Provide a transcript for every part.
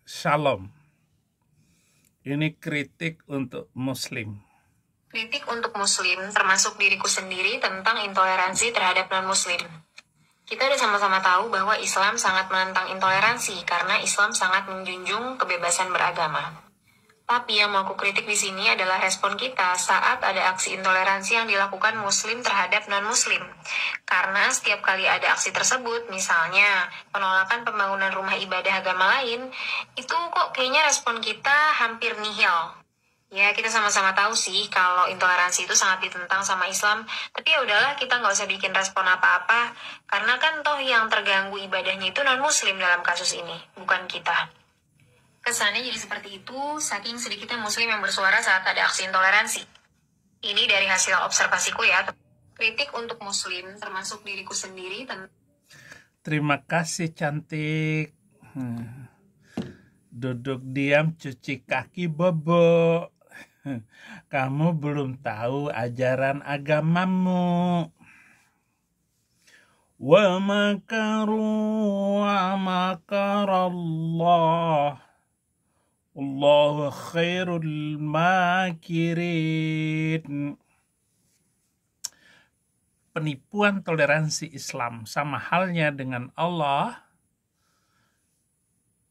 Shalom. Ini kritik untuk Muslim. Kritik untuk Muslim, termasuk diriku sendiri, tentang intoleransi terhadap non-Muslim. Kita udah sama-sama tahu bahwa Islam sangat menentang intoleransi karena Islam sangat menjunjung kebebasan beragama. Tapi yang mau aku kritik di sini adalah respon kita saat ada aksi intoleransi yang dilakukan Muslim terhadap non-Muslim. Karena setiap kali ada aksi tersebut, misalnya penolakan pembangunan rumah ibadah agama lain, itu kok kayaknya respon kita hampir nihil. Ya, kita sama-sama tahu sih kalau intoleransi itu sangat ditentang sama Islam. Tapi ya udahlah, kita nggak usah bikin respon apa-apa. Karena kan toh yang terganggu ibadahnya itu non-Muslim dalam kasus ini, bukan kita. Kesannya jadi seperti itu, saking sedikitnya Muslim yang bersuara saat ada aksi intoleransi. Ini dari hasil observasiku ya. Kritik untuk Muslim, termasuk diriku sendiri. Terima kasih cantik. Duduk diam, cuci kaki, bobo. Kamu belum tahu ajaran agamamu. Wa makaru wa makarallah. Allahu khairul makirin. Penipuan toleransi Islam sama halnya dengan Allah.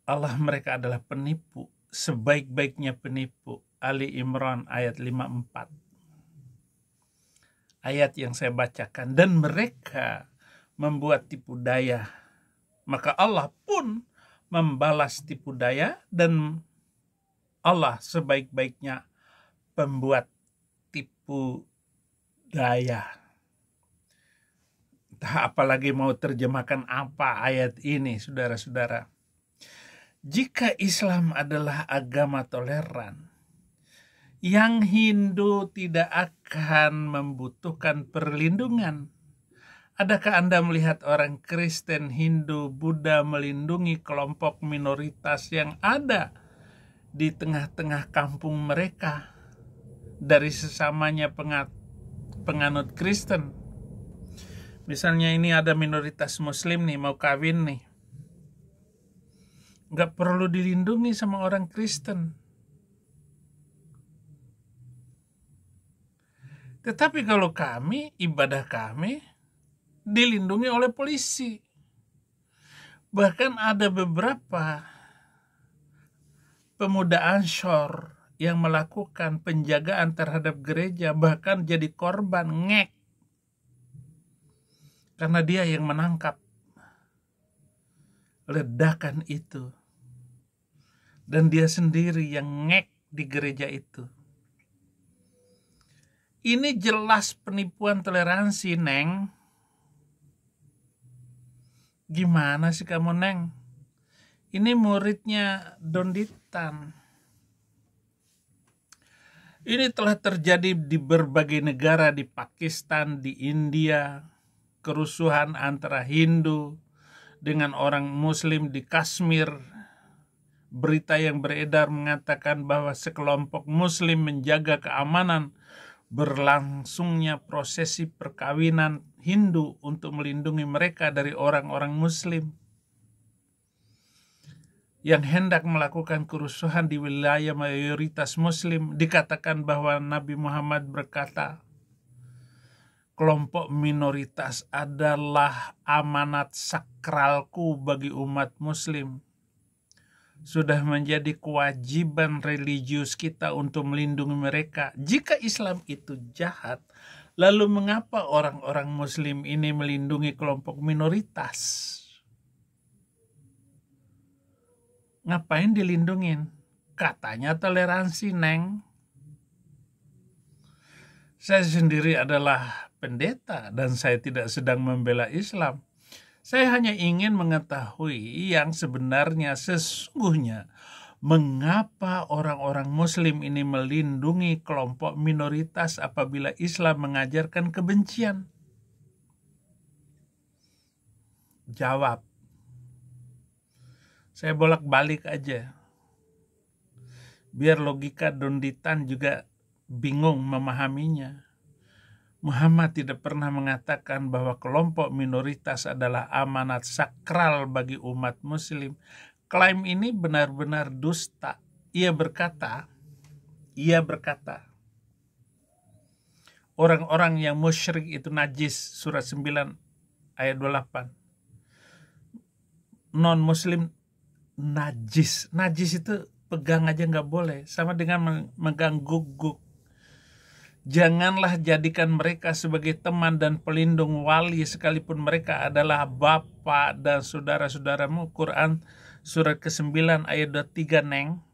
Allah mereka adalah penipu, sebaik-baiknya penipu. Ali Imran ayat 54. Ayat yang saya bacakan. Dan mereka membuat tipu daya. Maka Allah pun membalas tipu daya, dan Allah sebaik-baiknya pembuat tipu daya. Entah apalagi mau terjemahkan apa ayat ini, saudara-saudara. Jika Islam adalah agama toleran, yang Hindu tidak akan membutuhkan perlindungan. Adakah Anda melihat orang Kristen, Hindu, Buddha melindungi kelompok minoritas yang ada di tengah-tengah kampung mereka dari sesamanya penganut Kristen? Misalnya ini ada minoritas Muslim nih, mau kawin nih. Nggak perlu dilindungi sama orang Kristen. Tetapi kalau kami, ibadah kami dilindungi oleh polisi. Bahkan ada beberapa pemuda Ansor yang melakukan penjagaan terhadap gereja, bahkan jadi korban ngek. Karena dia yang menangkap ledakan itu. Dan dia sendiri yang ngek di gereja itu. Ini jelas penipuan toleransi, Neng. Gimana sih kamu, Neng? Ini muridnya Donditan. Ini telah terjadi di berbagai negara, di Pakistan, di India. Kerusuhan antara Hindu dengan orang Muslim di Kashmir. Berita yang beredar mengatakan bahwa sekelompok Muslim menjaga keamanan berlangsungnya prosesi perkawinan Hindu untuk melindungi mereka dari orang-orang Muslim yang hendak melakukan kerusuhan di wilayah mayoritas Muslim. Dikatakan bahwa Nabi Muhammad berkata, kelompok minoritas adalah amanat sakralku bagi umat Muslim. Sudah menjadi kewajiban religius kita untuk melindungi mereka. Jika Islam itu jahat, lalu mengapa orang-orang Muslim ini melindungi kelompok minoritas? Ngapain dilindungin? Katanya toleransi, Neng. Saya sendiri adalah pendeta dan saya tidak sedang membela Islam. Saya hanya ingin mengetahui yang sebenarnya sesungguhnya. Mengapa orang-orang Muslim ini melindungi kelompok minoritas apabila Islam mengajarkan kebencian? Jawab. Saya bolak-balik aja. Biar logika Donditan juga bingung memahaminya. Muhammad tidak pernah mengatakan bahwa kelompok minoritas adalah amanat sakral bagi umat Muslim. Klaim ini benar-benar dusta. Ia berkata, orang-orang yang musyrik itu najis, surat 9 ayat 28. Non-muslim najis. Najis itu pegang aja nggak boleh, sama dengan megang guguk. Janganlah jadikan mereka sebagai teman dan pelindung wali sekalipun mereka adalah bapa dan saudara-saudaramu. Quran surat ke-9 ayat 23, Neng.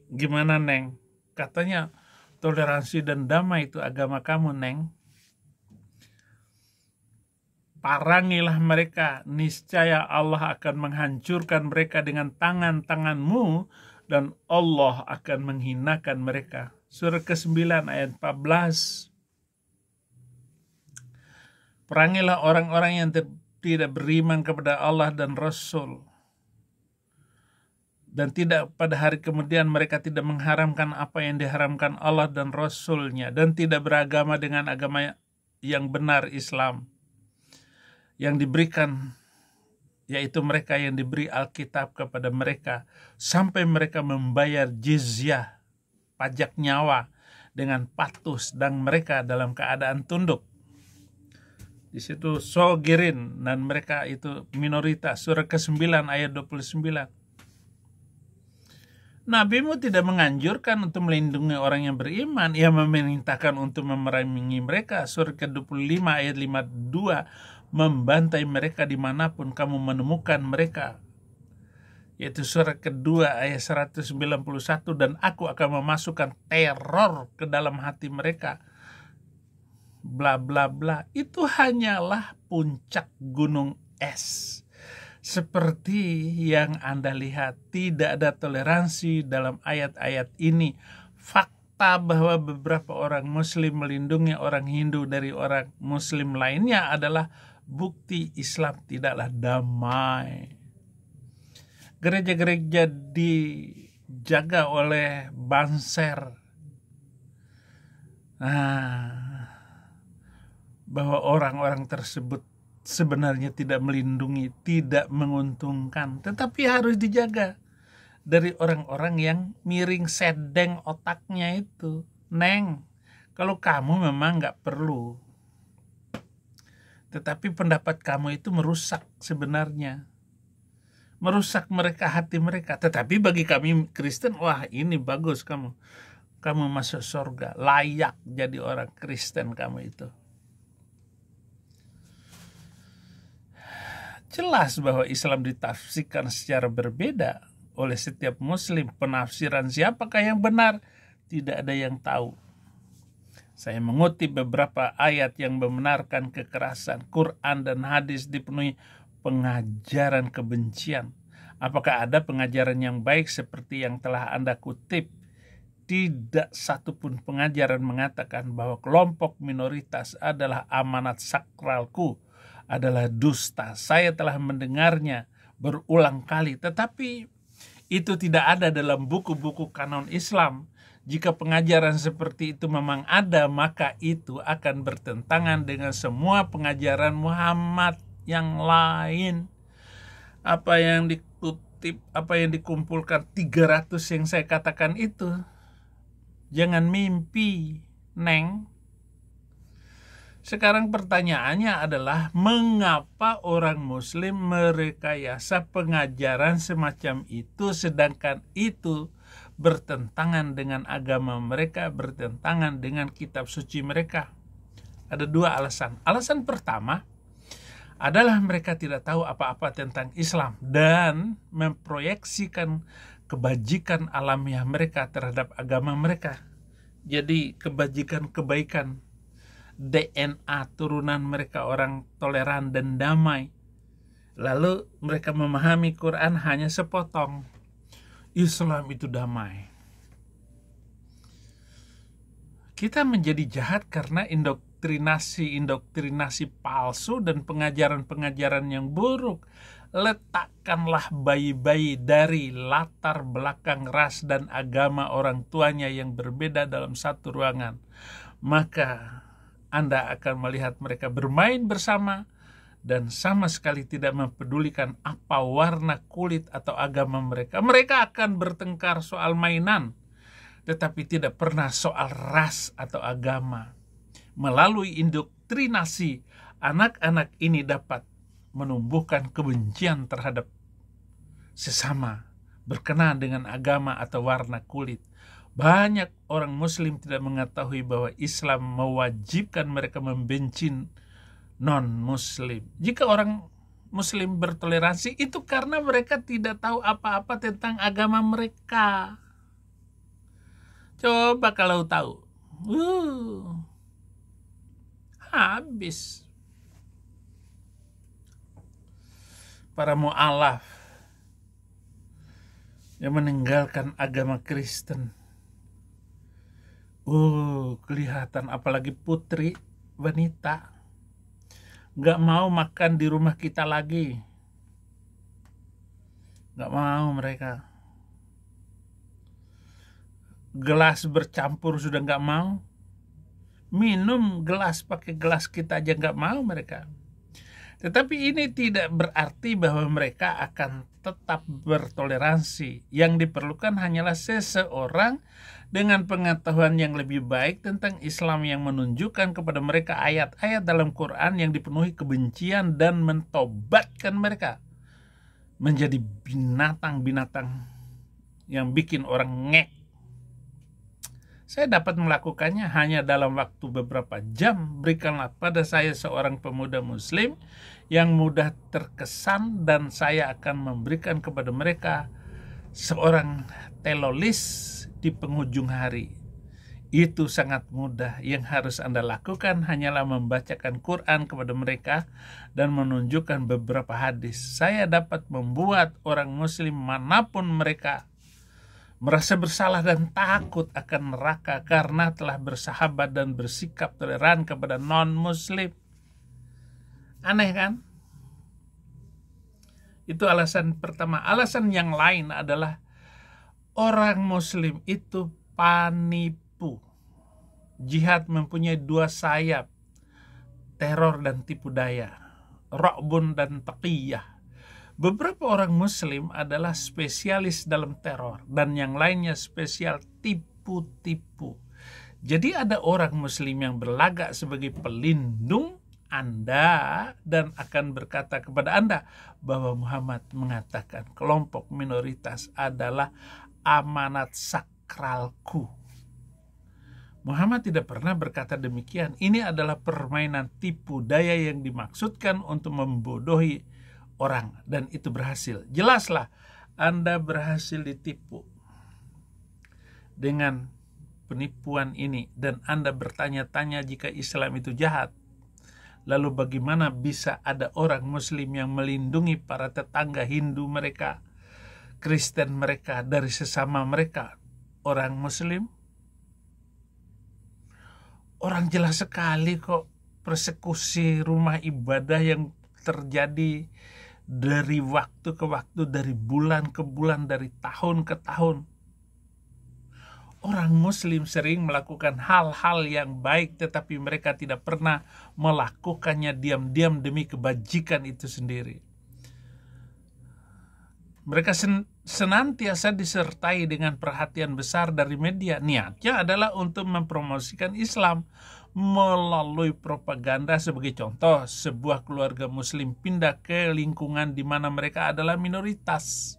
Gimana, Neng? Katanya toleransi dan damai itu agama kamu, Neng. Parangilah mereka, niscaya Allah akan menghancurkan mereka dengan tangan-tanganmu dan Allah akan menghinakan mereka. Surat ke-9 ayat 14. Perangilah orang-orang yang tidak beriman kepada Allah dan Rasul. Dan tidak pada hari kemudian mereka tidak mengharamkan apa yang diharamkan Allah dan Rasul-Nya. Dan tidak beragama dengan agama yang benar, Islam. Yang diberikan, yaitu mereka yang diberi Alkitab kepada mereka. Sampai mereka membayar jizyah, pajak nyawa, dengan patuh, sedang mereka dalam keadaan tunduk. Di situ sogirin, dan mereka itu minoritas. Surah ke-9 ayat 29. Nabimu tidak menganjurkan untuk melindungi orang yang beriman. Ia memerintahkan untuk memerangi mereka. Surah ke-25 ayat 52. Membantai mereka dimanapun kamu menemukan mereka. Yaitu surah kedua ayat 191. Dan aku akan memasukkan teror ke dalam hati mereka. Bla bla bla. Itu hanyalah puncak gunung es. Seperti yang Anda lihat, tidak ada toleransi dalam ayat-ayat ini. Fakta bahwa beberapa orang Muslim melindungi orang Hindu dari orang Muslim lainnya adalah bukti Islam tidaklah damai. Gereja-gereja dijaga oleh Banser. Bahwa orang-orang tersebut sebenarnya tidak melindungi, tidak menguntungkan, tetapi harus dijaga dari orang-orang yang miring sedeng otaknya itu. Neng, kalau kamu memang nggak perlu, tetapi pendapat kamu itu merusak sebenarnya, merusak mereka, hati mereka. Tetapi bagi kami Kristen, wah ini bagus, kamu masuk surga, layak jadi orang Kristen kamu itu. Jelas bahwa Islam ditafsirkan secara berbeda oleh setiap Muslim. Penafsiran siapakah yang benar? Tidak ada yang tahu. Saya mengutip beberapa ayat yang membenarkan kekerasan. Quran dan hadis dipenuhi pengajaran kebencian. Apakah ada pengajaran yang baik seperti yang telah Anda kutip? Tidak satupun pengajaran mengatakan bahwa kelompok minoritas adalah amanat sakralku, adalah dusta. Saya telah mendengarnya berulang kali, tetapi itu tidak ada dalam buku-buku kanon Islam. Jika pengajaran seperti itu memang ada, maka itu akan bertentangan dengan semua pengajaran Muhammad yang lain. Apa yang dikutip, apa yang dikumpulkan 300 yang saya katakan itu, jangan mimpi, Neng. Sekarang pertanyaannya adalah, mengapa orang Muslim merekayasa pengajaran semacam itu, sedangkan itu bertentangan dengan agama mereka, bertentangan dengan kitab suci mereka? Ada dua alasan. Alasan pertama adalah mereka tidak tahu apa-apa tentang Islam dan memproyeksikan kebajikan alamiah mereka terhadap agama mereka. Jadi kebajikan-kebaikan DNA turunan mereka orang toleran dan damai. Lalu mereka memahami Quran hanya sepotong. Islam itu damai. Kita menjadi jahat karena indoktrinasi palsu dan pengajaran-pengajaran yang buruk. Letakkanlah bayi-bayi dari latar belakang ras dan agama orang tuanya yang berbeda dalam satu ruangan. Maka Anda akan melihat mereka bermain bersama dan sama sekali tidak mempedulikan apa warna kulit atau agama mereka. Mereka akan bertengkar soal mainan, tetapi tidak pernah soal ras atau agama. Melalui indoktrinasi, anak-anak ini dapat menumbuhkan kebencian terhadap sesama berkenaan dengan agama atau warna kulit. Banyak orang Muslim tidak mengetahui bahwa Islam mewajibkan mereka membenci non-Muslim. Jika orang Muslim bertoleransi, itu karena mereka tidak tahu apa-apa tentang agama mereka. Coba kalau tahu, habis. Para mu'alaf yang meninggalkan agama Kristen, kelihatan, apalagi putri, wanita, gak mau makan di rumah kita lagi. Gak mau mereka. Gelas bercampur sudah gak mau. Minum gelas pakai gelas kita aja gak mau mereka. Tetapi ini tidak berarti bahwa mereka akan tetap bertoleransi. Yang diperlukan hanyalah seseorang dengan pengetahuan yang lebih baik tentang Islam yang menunjukkan kepada mereka ayat-ayat dalam Quran yang dipenuhi kebencian dan mentobatkan mereka menjadi binatang-binatang yang bikin orang ngek. Saya dapat melakukannya hanya dalam waktu beberapa jam. Berikanlah pada saya seorang pemuda Muslim yang mudah terkesan, dan saya akan memberikan kepada mereka seorang telolis di penghujung hari. Itu sangat mudah. Yang harus Anda lakukan hanyalah membacakan Quran kepada mereka dan menunjukkan beberapa hadis. Saya dapat membuat orang Muslim manapun mereka merasa bersalah dan takut akan neraka karena telah bersahabat dan bersikap toleran kepada non-Muslim. Aneh kan? Itu alasan pertama. Alasan yang lain adalah orang Muslim itu penipu. Jihad mempunyai dua sayap, teror dan tipu daya, ra'bun dan taqiyah. Beberapa orang Muslim adalah spesialis dalam teror, dan yang lainnya spesial tipu-tipu. Jadi ada orang Muslim yang berlagak sebagai pelindung Anda dan akan berkata kepada Anda bahwa Muhammad mengatakan kelompok minoritas adalah amanat sakralku. Muhammad tidak pernah berkata demikian. Ini adalah permainan tipu daya yang dimaksudkan untuk membodohi orang, dan itu berhasil. Jelaslah Anda berhasil ditipu dengan penipuan ini, dan Anda bertanya-tanya jika Islam itu jahat. Lalu bagaimana bisa ada orang Muslim yang melindungi para tetangga Hindu mereka, Kristen mereka dari sesama mereka orang Muslim? Orang jelas sekali kok persekusi rumah ibadah yang terjadi dari waktu ke waktu, dari bulan ke bulan, dari tahun ke tahun. Orang Muslim sering melakukan hal-hal yang baik, tetapi mereka tidak pernah melakukannya diam-diam demi kebajikan itu sendiri. Mereka senantiasa disertai dengan perhatian besar dari media. Niatnya adalah untuk mempromosikan Islam melalui propaganda. Sebagai contoh, sebuah keluarga Muslim pindah ke lingkungan di mana mereka adalah minoritas.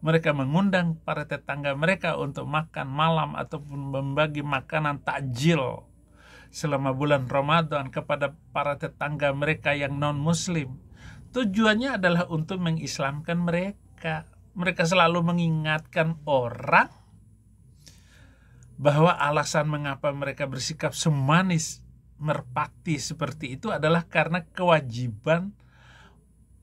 Mereka mengundang para tetangga mereka untuk makan malam ataupun membagi makanan takjil selama bulan Ramadan kepada para tetangga mereka yang non-Muslim. Tujuannya adalah untuk mengislamkan mereka. Mereka selalu mengingatkan orang bahwa alasan mengapa mereka bersikap semanis merpati seperti itu adalah karena kewajiban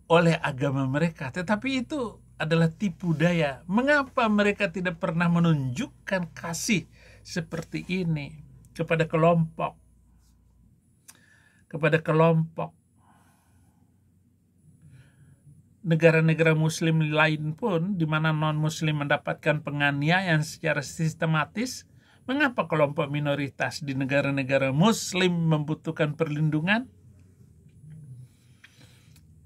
oleh agama mereka. Tetapi itu adalah tipu daya. Mengapa mereka tidak pernah menunjukkan kasih seperti ini kepada kelompok negara-negara Muslim lain pun, di mana non-Muslim mendapatkan penganiayaan secara sistematis? Mengapa kelompok minoritas di negara-negara Muslim membutuhkan perlindungan?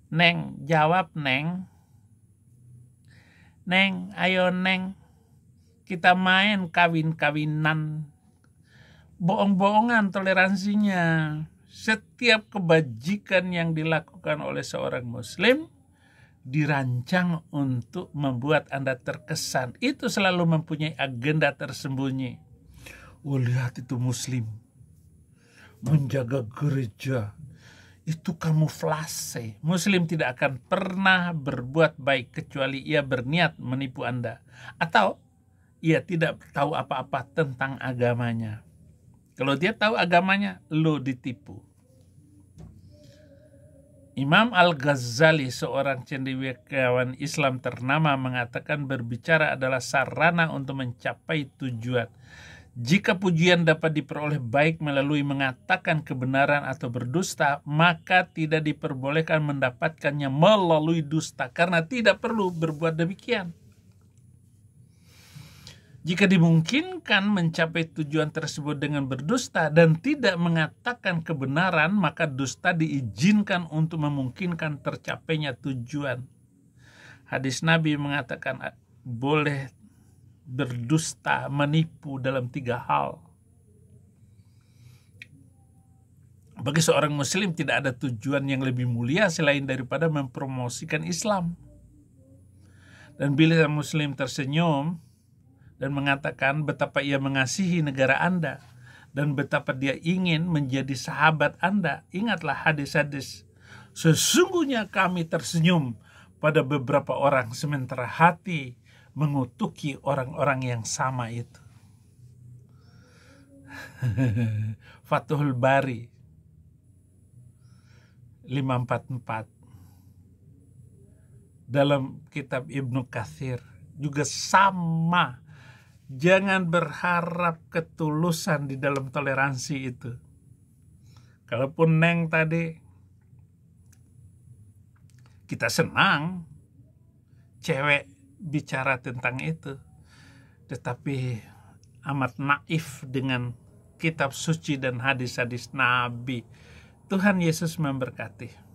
Neng, jawab Neng. Neng, ayo Neng. Kita main kawin-kawinan. Bohong-bohongan toleransinya. Setiap kebajikan yang dilakukan oleh seorang muslim dirancang untuk membuat Anda terkesan. Itu selalu mempunyai agenda tersembunyi. Oh, lihat itu muslim menjaga gereja. Itu kamuflase. Muslim tidak akan pernah berbuat baik kecuali ia berniat menipu Anda. Atau ia tidak tahu apa-apa tentang agamanya. Kalau dia tahu agamanya, lo ditipu. Imam Al-Ghazali, seorang cendekiawan Islam ternama, mengatakan berbicara adalah sarana untuk mencapai tujuan. Jika pujian dapat diperoleh baik melalui mengatakan kebenaran atau berdusta, maka tidak diperbolehkan mendapatkannya melalui dusta, karena tidak perlu berbuat demikian. Jika dimungkinkan mencapai tujuan tersebut dengan berdusta dan tidak mengatakan kebenaran, maka dusta diizinkan untuk memungkinkan tercapainya tujuan. Hadis Nabi mengatakan boleh berdusta, menipu dalam 3 hal. Bagi seorang muslim tidak ada tujuan yang lebih mulia selain daripada mempromosikan Islam. Dan bila muslim tersenyum dan mengatakan betapa ia mengasihi negara Anda dan betapa dia ingin menjadi sahabat Anda, ingatlah hadis-hadis. Sesungguhnya kami tersenyum pada beberapa orang sementara hati mengutuki orang-orang yang sama itu. Fathul Bari 544. Dalam kitab Ibnu Katsir juga sama. Jangan berharap ketulusan di dalam toleransi itu. Kalaupun Neng tadi, kita senang cewek bicara tentang itu, tetapi amat naif dengan kitab suci dan hadis-hadis Nabi. Tuhan Yesus memberkati.